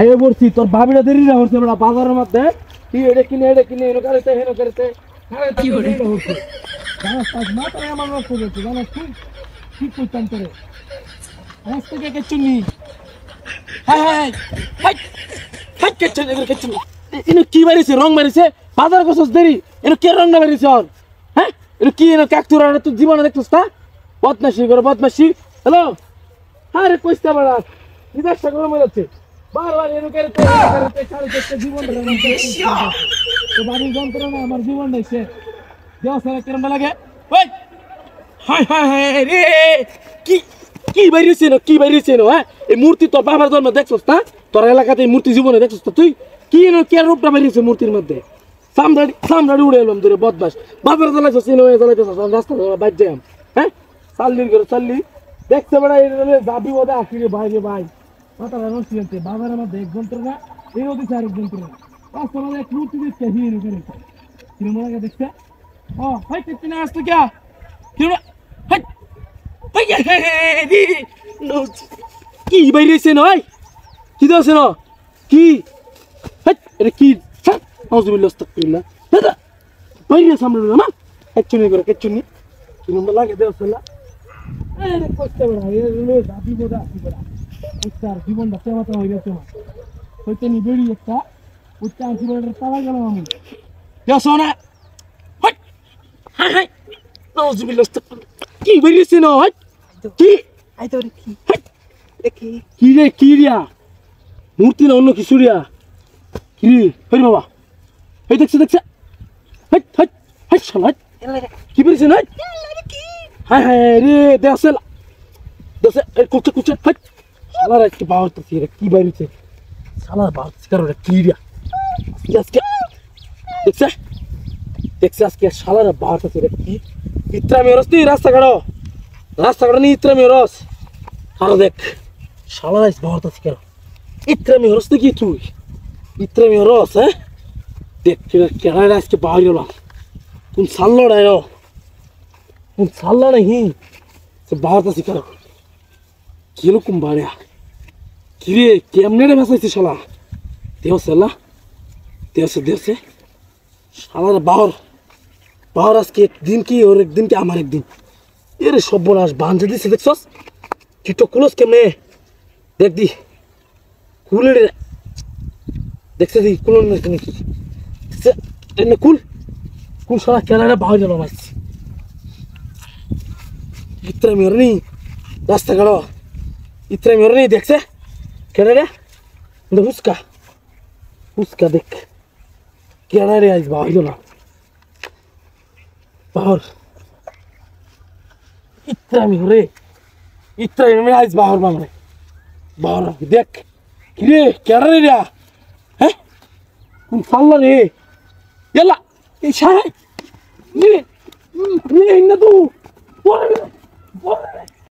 আইয়ে বলছি তোর ভাবিটা দেরি না হচ্ছে বড় বাজারের মধ্যে কি এটা কিনে এনো করতে হেনো করতে কি হরে হচ্ছে জানাস আজ মাত্র আমার নষ্ট হচ্ছে জানাস তুই কি করতাম তোরে রাস্তা কে চুনি হাই হাই হাই হাই কে চুনি এনো কি মারিছে রং মারিছে বাজার কসস দেরি এনো কে রং না মারিছে আর হ্যাঁ এনো কি এনো কাকতুরা তুই জীবনে দেখছস তা বদমাশি হ্যালো আরে কইস্তা বড়া ইদার সাগর মারছে বারবার এনো করতে সারা জীবন তো বাড়ি যন্ত্রণা আমার জীবন নেছে দেও সারা কেমন লাগে ওই হাই হাই হাই রে কি কি বাইরেছে না হ্যাঁ এই মূর্তি তো বাবার জন্ম দেখছস না তোর এলাকাতে এই মূর্তি জীবনে দেখছস তো তুই কি এনো কে রূপটা বাইরেছে মূর্তির মধ্যে সামরাড়ি উড়ে এলাম ধরে বদমাস বাজারে চালাইছস এনো চালাইছস রাস্তা বাইর যাম হ্যাঁ চাললি দেখতে বড় এই দাবি ওদা আসিরে ভাই রে ভাই মাথা রানোর সিলতে বাজারের মধ্যে এক যন্ত্রণা এই ওদি চার এক যন্ত্রণা রাস্তা মধ্যে এক মূর্তি দেখতে হিরে করে কি মনে লাগে দেখতে ও হাই কিতনা আসতো কি কি হাই হাই দি নো কি বাইরেছে নয় কি দছে না কি হাই এটা কি আউযুবিল্লাহ আস্তাগফিরুল্লাহ দাদা বাইরে সামনে না কিচ্ছুনি করে কিচ্ছুনি কি মনে লাগে দেওসলা আরে কষ্ট বড় এই দাবি বোদা কি বড় উত্তর জীবনটা কেমন হয়ে গেছে হইতে নি বেড়ি একটা উত্তর জীবনের পালা গেল আমি দেওসনা হাই হাই হাই আউযুবিল্লাহ আস্তাগফিরুল্লাহ কি বাইরেছে না হাই কি আই তো কি দেখি কি রিয়া মূর্তি না অন্য কিছু রিয়া কি হই বাবা এই দেখছ হাই হাই হাই শালা কি বাইরেছে না হাই হাই রে দেওসলা এই কুচে হাই শালা রে কি বাউর তো কি বাইরেছে শালা বাউর কারো কি রিয়া আজকে দেখছ আজকে শালা রে বাউর তো কি ইত্রা মেরস তুই রাস্তা কাটো নি ইত্রা মেরস আর দেখ শালা রে বাউর তো কেন ইত্রা মেরস তুই কি তুই ইত্রা মেরস হ্যাঁ দেখ কেন আজকে বাউর গেল কোন সাল্লো ডায়ো কোন সাল্লা नहीं से बाहर तो सिखा किलो कुंबाड़िया किरे केमने रे बसाइছে শালা देव से শালা রে बाहर আজকে একদিন কি और एक दिन কি আমার একদিন এরে সর্বনাশ বাঁধে দিছে দেখছস কিটো কুলস কেমনে দেখ দি কুলে রে দেখছ দি কুলন নাকি এনে কুল শালা কেনারে বাহর গেল মাছ इतना मेरे नहीं रास्ता करो इतना मेरे नहीं देख से क्या रे उसका देख क्या रे आज बाहर ना बाहर इतना मेरे आज बाहर मांगे बाहर देख क्या रे हैं तुम साला रे यला इशारा ये इन्ना तू